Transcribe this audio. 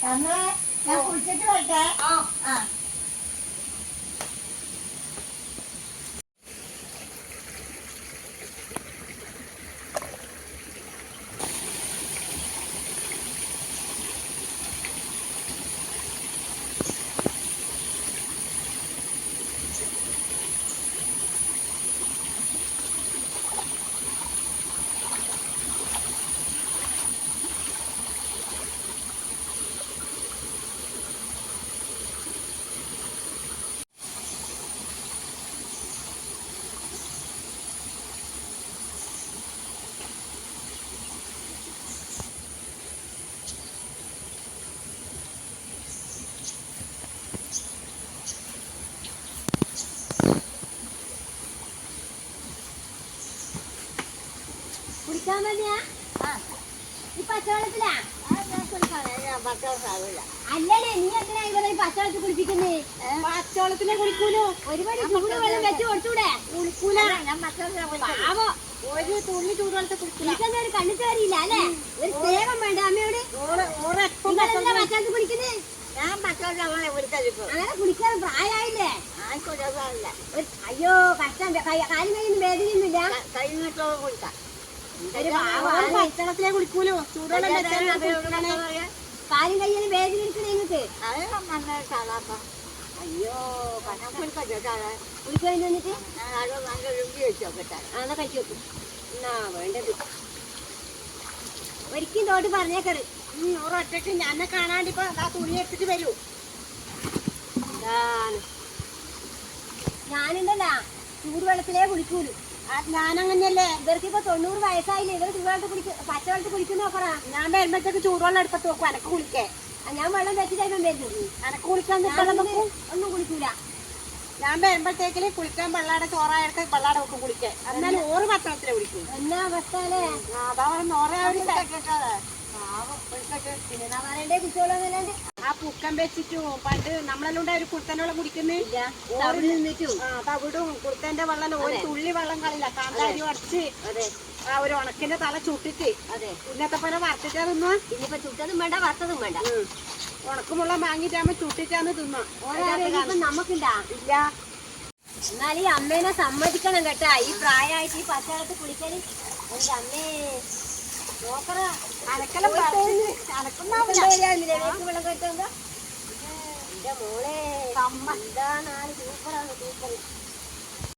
നമ്മളെ ഞാൻ കുളിച്ചിട്ട് പോയിട്ടേ. ആ കുടിക്കാൻ വേണ്ടിയാ ഈ പച്ചവെള്ളത്തിലാ? അല്ലല്ലേ, നീ എന്തിനാ ഇവിടെ പച്ചവെള്ളത്തിൽ കുളിപ്പിക്കുന്നേ? പച്ചവെള്ളത്തിലെ കുളിക്കൂലോ? ഒരുപാട് ചൂട് വെള്ളം വെച്ച് കൊടുത്തൂടെ? കുളിക്കൂല. പാവോ, ഒരു തുള്ളി ചൂടുവെള്ളത്തെ കുളിക്കില്ല. ഒരു കണ്ണു കയറിയില്ല അല്ലേ? ഒരു സ്നേഹം വേണ്ട അമ്മയോട്. പച്ചവെള്ളത്തിൽ കുളിക്കുന്നേ? ഞാൻ പച്ചവെള്ളം അങ്ങനെ കുളിക്കാതിപ്പോ. അങ്ങനെ കുളിക്കാൻ പ്രായമായില്ലേ? അയ്യോ കഷ്ടം, കാലും കയ്യിൽ വേദനയൊന്നുമില്ല? കഴിഞ്ഞിട്ടോളം കുളിക്കാം. പച്ചവെള്ളത്തിലേ കുളിക്കൂലോ? ചൂടുവെള്ളം കാലും കയ്യിൽ വേദന എടുക്കണേ നിങ്ങക്ക്? അയ്യോ കുളിക്കാൻ വന്നിട്ട് നല്ല രുചി വെച്ച് നോക്കട്ടെ. അതാ കഴിച്ചു നോക്കും. എന്നാ വേണ്ടത് ഒരിക്കലും തോട്ട് പറഞ്ഞേക്കറ്. ഒരൊറ്റക്ക് എന്നെ കാണാണ്ടിപ്പോ ആ തുണി എടുത്തിട്ട് വരൂ. ഞാനുണ്ടല്ല ചൂടുവെള്ളത്തിലേ കുളിക്കൂലു. ഞാനങ്ങനെയല്ലേ. ഇവർക്കിപ്പോ 90 വയസ്സായില്ലേ, ഇവർ ചൂടുവെള്ളത്തിൽ പച്ചവെള്ളത്തിൽ കുളിക്കുന്ന നോക്കറാ. ഞാൻ വരുമ്പോഴത്തേക്ക് ചൂടുവെള്ളം എടുപ്പത്ത് നോക്കും. എനക്ക് കുളിക്കേ. ഞാൻ വെള്ളം വെച്ചിട്ടായിരുന്നു വരുന്നത്. എനക്ക് കുളിക്കാൻ ഒന്നും കുളിക്കൂല. ഞാൻ വരുമ്പോഴത്തേക്കിന് കുളിക്കാൻ വെള്ളാടെ ചോറായിട്ട് വെള്ളാടെ വെക്കും കുളിക്കാൻ. എന്നാലും ഓറ് പച്ചവെള്ളത്തിലെ കുളിക്കും. എന്നാ അവസ്ഥ അല്ലേ? പിന്നെ എന്നാ പറയണ്ടേ, കുച്ചോളന്നല്ലാണ്ട്. ആ പുക്കം വെച്ചിട്ടും പണ്ട് നമ്മളെല്ലാം ഒരു കുർത്തനോളം കുടിക്കുന്നില്ല. തവിടും കുർത്തന്റെ വെള്ളം ഒരു തുള്ളി വെള്ളം കളില്ല. കാന്താരി ഉടച്ച് ആ ഒരു ഉണക്കിന്റെ തല ചുട്ടിട്ട് ഇന്നത്തെ പോലെ വറുത്തിട്ടാ ഇനിയിപ്പോ ചുട്ടതും വേണ്ട വറുത്തതും വേണ്ട. ഉണക്കുമുള്ള വാങ്ങിട്ടാകുമ്പോ ചുട്ടിട്ടാന്ന് തിന്നാ. നമുക്കുണ്ടാ ഇല്ല. എന്നാൽ ഈ അമ്മേനെ സമ്മതിക്കണം കേട്ടാ. ഈ പ്രായമായിട്ട് ഈ പച്ചവെള്ളത്തിൽ കുളിക്കാൻ എന്റെ അമ്മേ നോക്കറ. വെള്ളം കഴിച്ചോ എന്റെ മോളെ. എന്താണ് സൂപ്പറാണ് സൂപ്പർ.